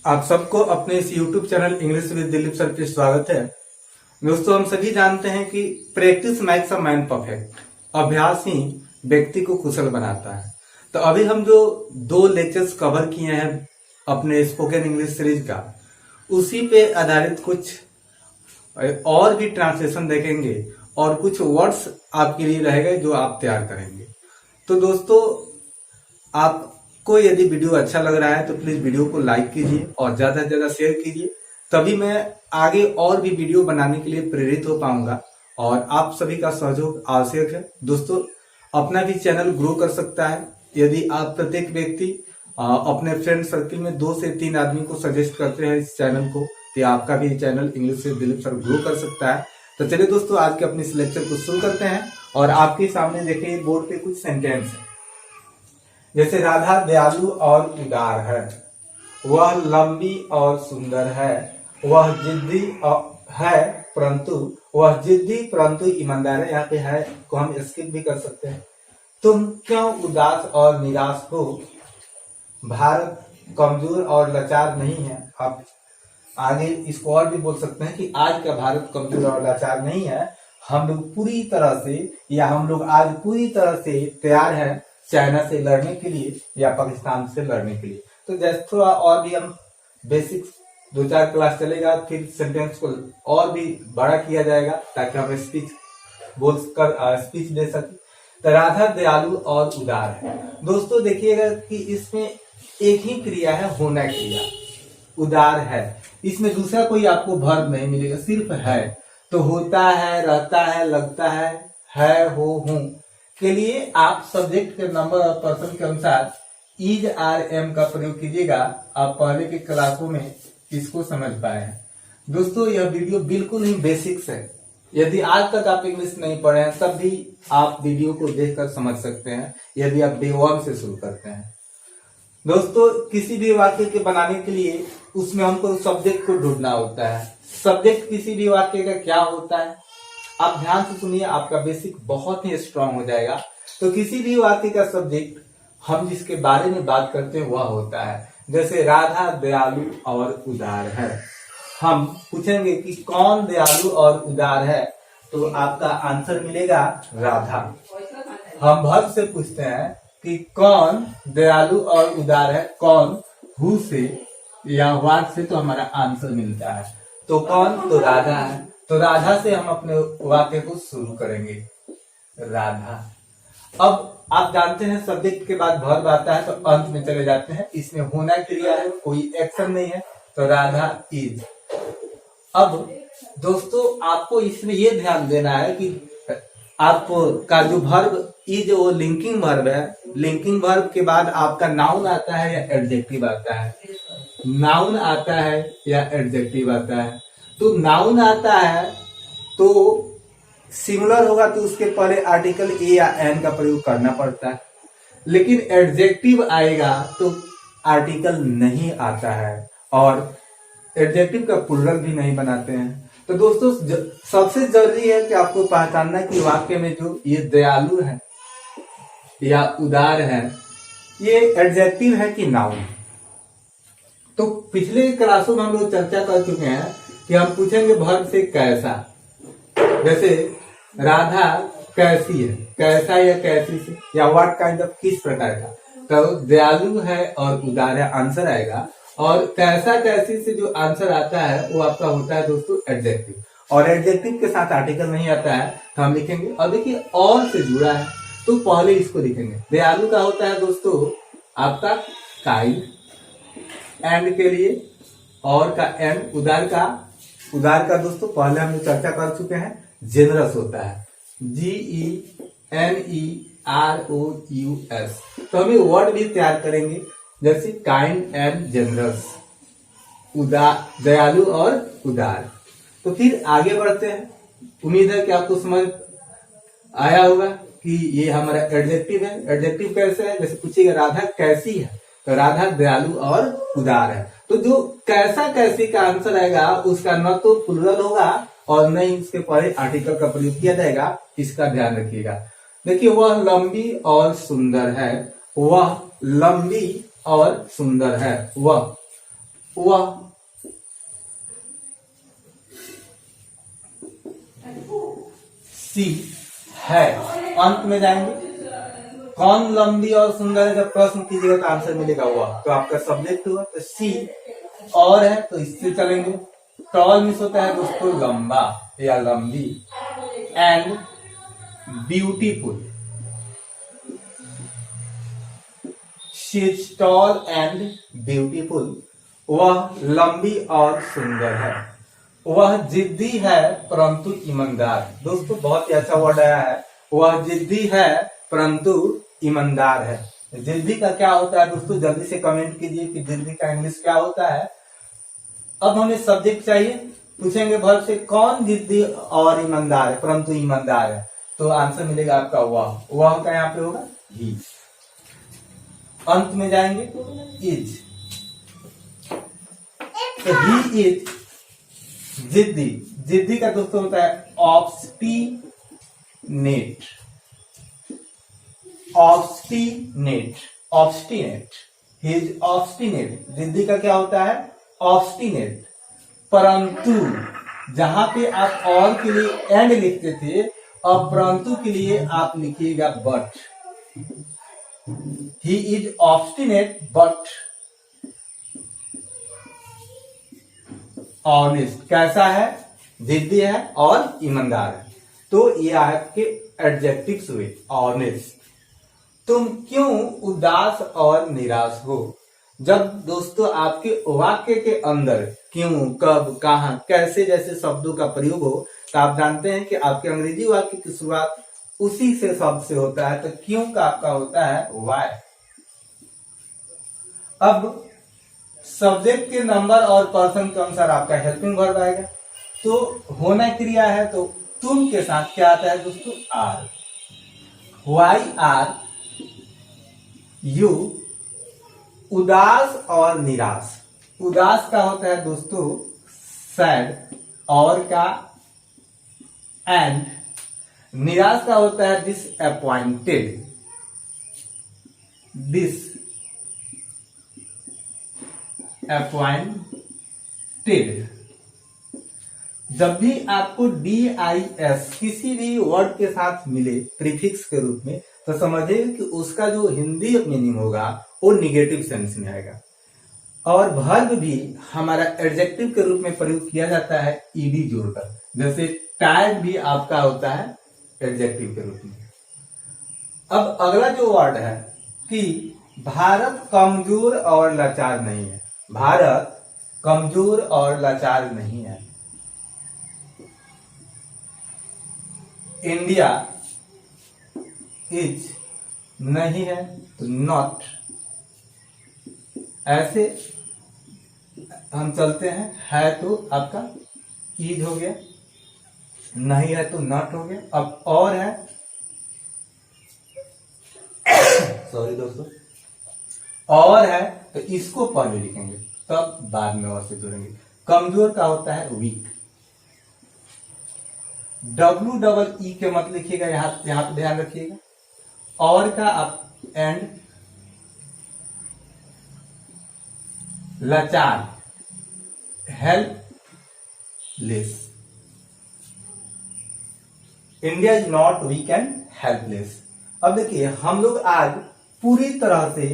आप सबको अपने इस YouTube channel English with Dilip sir पे स्वागत है। दोस्तों, हम सभी जानते हैं कि practice makes a man perfect. अभ्यास ही व्यक्ति को कुशल बनाता है। तो अभी हम जो 2 लेक्चर्स कवर किए हैं अपने स्पोकन इंग्लिश सीरीज का, उसी पे आधारित कुछ और भी ट्रांसलेशन देखेंगे और कुछ वर्ड्स आपके लिए रहेंगे जो आप तैयार करेंगे। तो दोस्तों, आपको यदि वीडियो अच्छा लग रहा है तो प्लीज वीडियो को लाइक कीजिए और ज्यादा से ज्यादा शेयर कीजिए, तभी मैं आगे और भी वीडियो बनाने के लिए प्रेरित हो पाऊंगा और आप सभी का सहयोग आवश्यक है। दोस्तों, अपना भी चैनल ग्रो कर सकता है यदि आप प्रत्येक व्यक्ति अपने फ्रेंड सर्किल में 2 से 3 आदमी को सजेस्ट करते हैं इस चैनल को, तो आपका भी चैनल इंग्लिश से दिलीप सर ग्रो कर सकता है। तो चलिए दोस्तों, आज के अपने इस लेक्चर को शुरू करते हैं। और आपके सामने देखिए बोर्ड पे कुछ सेंटेंस है, जैसे राधा दयालु और उदार है, वह लंबी और सुंदर है, वह जिद्दी है परंतु ईमानदार है। यहाँ पे है को हम स्किप भी कर सकते हैं। तुम क्यों उदास और निराश हो, भारत कमजोर और लाचार नहीं है। आप आगे इसको और भी बोल सकते हैं कि आज का भारत कमजोर और लाचार नहीं है, हम लोग पूरी तरह से हम लोग आज पूरी तरह से तैयार हैं चाइना से लड़ने के लिए या पाकिस्तान से लड़ने के लिए। तो जैसे थोड़ा और भी हम बेसिक्स 2-4 क्लास चलेगा, फिर सेंटेंस को और भी बड़ा किया जाएगा ताकि हम स्पीच दे सके। तो राधा दयालु और उदार है। दोस्तों देखिएगा कि इसमें एक ही क्रिया है, होना क्रिया। उदार है, इसमें दूसरा कोई आपको वर्ब नहीं मिलेगा, सिर्फ है। तो होता है, रहता है, लगता है, हो, हूं के लिए आप सब्जेक्ट के नंबर और पर्सन के अनुसार इज आर एम का प्रयोग कीजिएगा। आप पहले के क्लासों में इसको समझ पाए हैं। दोस्तों, यह वीडियो बिल्कुल ही बेसिक्स है। यदि आज तक आप इंग्लिश नहीं पढ़े हैं तब भी आप वीडियो को देखकर समझ सकते हैं यदि आप डे 1 से शुरू करते हैं। दोस्तों, किसी भी वाक्य के बनाने के लिए उसमें हमको सब्जेक्ट को ढूंढना होता है। सब्जेक्ट किसी भी वाक्य का क्या होता है, आप ध्यान से सुनिए, आपका बेसिक बहुत ही स्ट्रांग हो जाएगा। तो किसी भी वाक्य का सब्जेक्ट हम जिसके बारे में बात करते हैं वह होता है। जैसे राधा दयालु और उदार है, हम पूछेंगे कि कौन दयालु और उदार है, तो आपका आंसर मिलेगा राधा। हम वर्ब से पूछते हैं कि कौन दयालु और उदार है, कौन हु से या व्हाट से, तो हमारा आंसर मिलता है। तो कौन, तो राधा है। तो राधा से हम अपने वाक्य को शुरू करेंगे, राधा। अब आप जानते हैं सब्जेक्ट के बाद वर्ब आता है तो अंत में चले जाते हैं। इसमें होना क्रिया है, कोई एक्शन नहीं है, तो राधा इज। अब दोस्तों, आपको इसमें यह ध्यान देना है कि आपको का जो वर्ब इज वो लिंकिंग वर्ब है। लिंकिंग वर्ब के बाद आपका नाउन आता है या एडजेक्टिव आता है, नाउन आता है या एडजेक्टिव आता है। तो नाउन आता है तो सिंगुलर होगा तो उसके पहले आर्टिकल ए या एन का प्रयोग करना पड़ता है, लेकिन एडजेक्टिव आएगा तो आर्टिकल नहीं आता है और एडजेक्टिव का प्लुरल भी नहीं बनाते हैं। तो दोस्तों, सबसे जरूरी है कि आपको पहचानना कि वाक्य में जो ये दयालु है या उदार है, ये एडजेक्टिव है कि नाउन। तो पिछले क्लासों में हम लोग चर्चा कर चुके हैं कि हम पूछेंगे वर्ब से कैसा। जैसे राधा कैसी है, कैसा या कैसी से, या व्हाट काइंड ऑफ, किस प्रकार का। तो दयालु है और उदार है, आंसर आएगा। और कैसा कैसी से जो आंसर आता है वो आपका होता है दोस्तों एडजेक्टिव, और एडजेक्टिव के साथ आर्टिकल नहीं आता है तो हम लिखेंगे। और देखिए और से जुड़ा है तो पहले इसको लिखेंगे। दयालु का होता है दोस्तों आपका काइंड, एंड के लिए और का एंड। उदार का दोस्तों पहले हम चर्चा कर चुके हैं, जेनरस होता है, GENEROUS। तो हम वर्ड भी तैयार करेंगे जैसे काइंड एंड जेनरस, दयालु और उदार। तो फिर आगे बढ़ते हैं। उम्मीद है कि आपको समझ आया होगा कि ये हमारा एडजेक्टिव है। एडजेक्टिव कैसे है, जैसे पूछिएगा राधा कैसी है, तो राधा दयालु और उदार है। तो जो कैसा कैसी का आंसर आएगा उसका न तो प्लुरल होगा और न ही उसके पहले आर्टिकल का प्रयोग किया जाएगा, इसका ध्यान रखिएगा। देखिए, वह लंबी और सुंदर है, वह लंबी और सुंदर है, वह वह, सी है। अंत में जाएंगे, कौन लंबी और सुंदर है, जब प्रश्न कीजिएगा तो आंसर मिलेगा वह, तो आपका सब्जेक्ट हुआ। तो सी और है तो इससे चलेंगे। टॉल मिस होता है दोस्तों लंबा या लंबी, and beautiful, she is tall and beautiful, वह लंबी और सुंदर है। वह जिद्दी है परंतु ईमानदार। दोस्तों बहुत ही अच्छा वर्ड आया है, वह जिद्दी है परंतु ईमानदार है। जिद्दी का क्या होता है दोस्तों, जल्दी से कमेंट कीजिए कि जिद्दी का इंग्लिश क्या होता है। अब हमें सब्जेक्ट चाहिए, पूछेंगे वर्ब से कौन जिद्दी और ईमानदार है परंतु ईमानदार है, तो आंसर मिलेगा आपका वह। वह का यहाँ पे होगा ही। अंत में जाएंगे इज, तो ही इज जिद्दी। जिद्दी का दोस्तों होता है obstinate, obstinate, obstinate, he is obstinate. जिद्दी का क्या होता है ऑब्स्टिनेट। परंतु जहां पे आप और के लिए एंड लिखते थे, अब परंतु के लिए आप लिखिएगा but. He is obstinate but honest. कैसा है, जिद्दी है और ईमानदार है। तो ये आपके एडजेक्टिव्स हुए। ऑनेस्ट, तुम क्यों उदास और निराश हो। जब दोस्तों आपके वाक्य के अंदर क्यों, कब, कहां, कैसे जैसे शब्दों का प्रयोग हो, तो आप जानते हैं कि आपके अंग्रेजी वाक्य की शुरुआत उसी से शब्द से होता है। तो क्यों का आपका होता है वाई। अब सब्जेक्ट के नंबर और पर्सन के अनुसार आपका हेल्पिंग वर्ब आएगा। तो होना क्रिया है तो तुम के साथ क्या आता है दोस्तों आर। वाई आर यू उदास और निराश। उदास का होता है दोस्तों सैड, और का एंड। निराश का होता है डिसअपॉइंटेड, डिसअपॉइंटेड। जब भी आपको DIS किसी भी वर्ड के साथ मिले प्रीफिक्स के रूप में, तो समझिए कि उसका जो हिंदी मीनिंग होगा वो निगेटिव सेंस में आएगा। और वर्ब भी हमारा एडजेक्टिव के रूप में प्रयोग किया जाता है ईडी जोड़कर। जैसे टायर्ड भी आपका होता है एडजेक्टिव के रूप में। अब अगला जो वर्ड है कि भारत कमजोर और लाचार नहीं है। भारत कमजोर और लाचार नहीं है। इंडिया इज नहीं है तो नॉट। ऐसे हम चलते हैं, है तो आपका इज हो गया, नहीं है तो नॉट हो गया। अब और है सॉरी दोस्तों, और है तो इसको पहले लिखेंगे तब बाद में और से जोड़ेंगे। कमजोर का होता है वीक। WEE के मत लिखिएगा, यहां पे ध्यान रखिएगा। और का आप एंड, लाचार helpless. India is not weak and helpless. अब देखिए हम लोग आज पूरी तरह से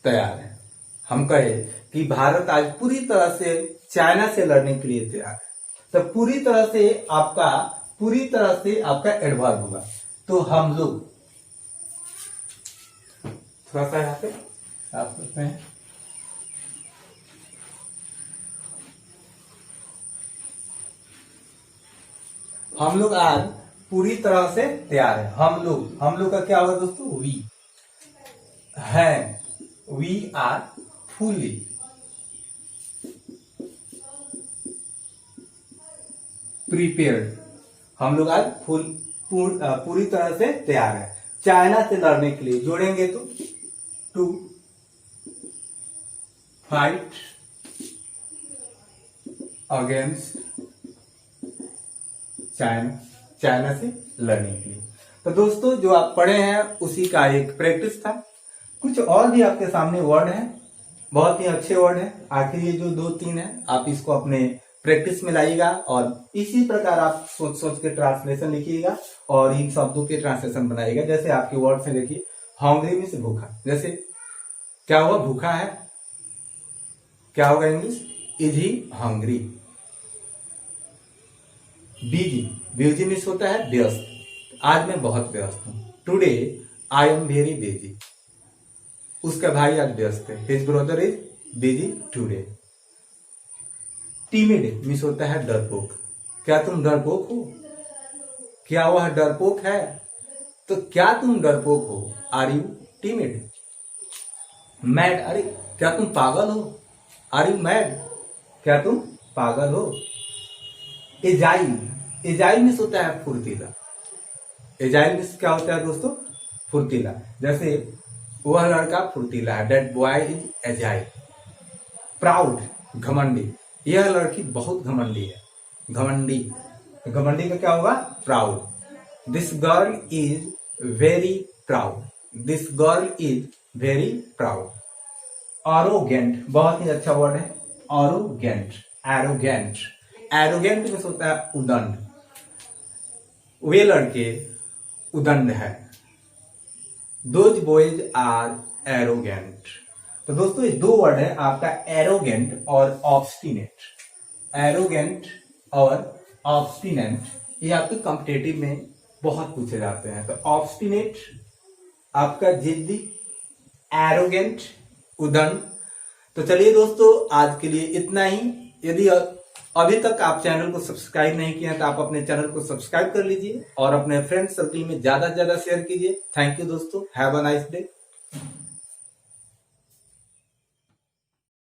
तैयार हैं। हम कहे कि भारत आज पूरी तरह से चाइना से लड़ने के लिए तैयार है, तो पूरी तरह से आपका एडवर्ब होगा। तो हम लोग थोड़ा सा यहाँ पे साफ करते हैं। हम लोग आज पूरी तरह से तैयार है। हम लोग का क्या होगा दोस्तों वी है। We are fully prepared. हम लोग आज पूरी तरह से तैयार है चाइना से लड़ने के लिए। जोड़ेंगे तो टू फाइट अगेंस्ट चाइना से लड़ने के लिए। तो दोस्तों जो आप पढ़े हैं उसी का एक प्रैक्टिस था। कुछ और भी आपके सामने वर्ड है बहुत ही अच्छे वर्ड है। आखिर ये जो 2-3 है आप इसको अपने प्रैक्टिस में लाइएगा और इसी प्रकार आप सोच सोच के ट्रांसलेशन लिखिएगा और इन शब्दों के ट्रांसलेशन बनाइएगा। जैसे आपके वर्ड से देखिए, हंग्री मीन्स भूखा। जैसे क्या हुआ, भूखा है, क्या होगा English, is he hungry. Busy, busy means होता है व्यस्त, आज मैं बहुत व्यस्त हूं। Today I am very busy, उसका भाई आज व्यस्त है, his brother is busy today. Timid means होता है डरपोक, क्या तुम डरपोक हो, क्या वह डरपोक है, तो क्या तुम डरपोक हो, आर यू टीमिड। मैड, अरे क्या तुम पागल हो, आर यू मैड, क्या तुम पागल हो। एजाइल, एजाइल मीन्स होता है फुर्तीला, एजाइल मीन्स क्या होता है दोस्तों, फुर्तीला। जैसे वह लड़का फुर्तीला है, that boy is agile. Proud, घमंडी, यह लड़की बहुत घमंडी है, घमंडी, घमंडी का क्या होगा, proud. This girl is very proud, this girl is very proud. Arrogant, बहुत ही अच्छा वर्ड है, एरोगेंट, एरोगेंट, एरोगेंट मीन्स होता है उदंड, वे लड़के उदंड है। Those boys are arrogant. तो दोस्तों ये 2 वर्ड है आपका, एरोगेंट और ऑब्स्टिनेट। एरोगेंट और ऑब्स्टिनेट ये आपके कॉम्पिटेटिव में बहुत पूछे जाते हैं। तो ऑब्स्टिनेट आपका जिद्दी, एरोगेंट उदंड। तो चलिए दोस्तों आज के लिए इतना ही। यदि अभी तक आप चैनल को सब्सक्राइब नहीं किया तो आप अपने चैनल को सब्सक्राइब कर लीजिए और अपने फ्रेंड सर्कल में ज्यादा से ज्यादा शेयर कीजिए। थैंक यू दोस्तों, हैव अ नाइस डे।